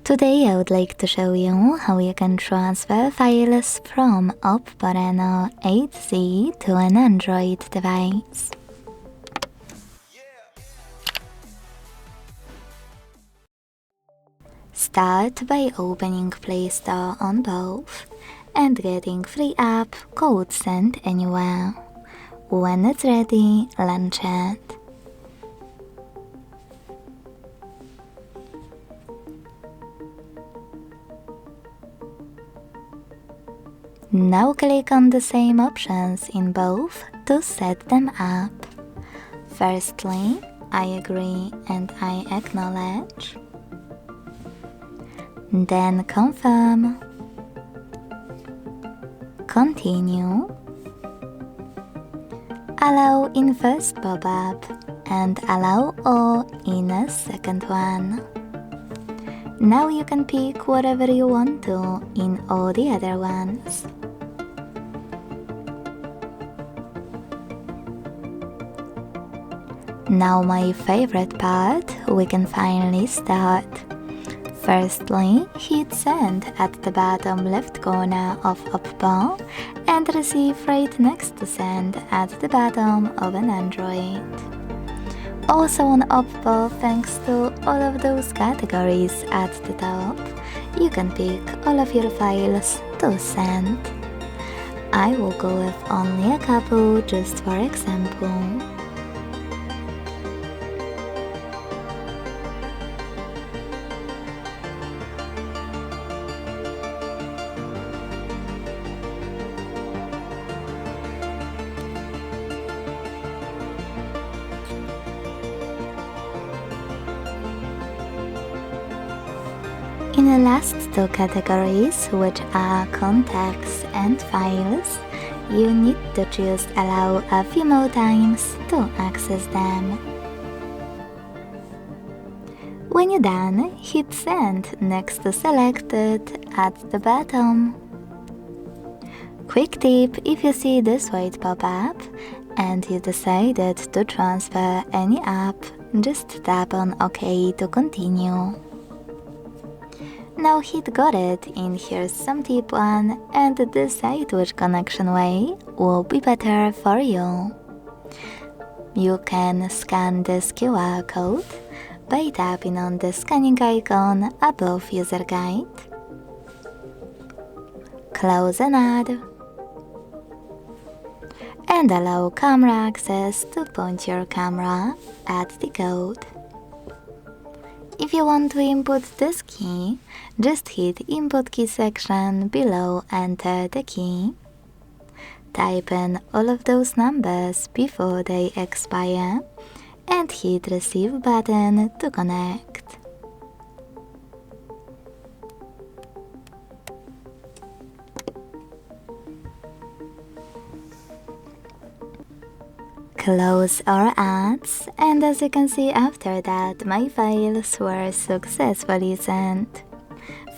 Today I would like to show you how you can transfer files from OPPO Reno8 Z to an Android device. Start by opening Play Store on both and getting free app Code Send Anywhere. When it's ready, launch it. Now click on the same options in both to set them up. Firstly, I agree and I acknowledge. Then confirm. Continue. Allow in first pop-up and allow all in a second one. Now you can pick whatever you want to in all the other ones. Now my favorite part, we can finally start. Firstly, hit send at the bottom left corner of OPPO and receive right next to send at the bottom of an Android. Also on OPPO, thanks to all of those categories at the top, you can pick all of your files to send. I will go with only a couple just for example. In the last two categories, which are contacts and files, you need to just allow a few more times to access them. When you're done, hit send next to selected at the bottom. Quick tip: if you see this white pop-up and you decided to transfer any app, just tap on OK to continue. Now hit got it, and here's some tip 1 and decide which connection way will be better for you. You can scan this QR code by tapping on the scanning icon above user guide. Close and add. And allow camera access to point your camera at the code. If you want to input this key, just hit input key section below, enter the key. Type in all of those numbers before they expire and hit receive button to connect. Close our ads, and as you can see after that, my files were successfully sent.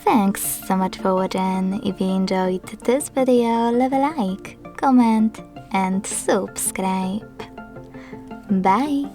Thanks so much for watching. If you enjoyed this video, leave a like, comment and subscribe. Bye!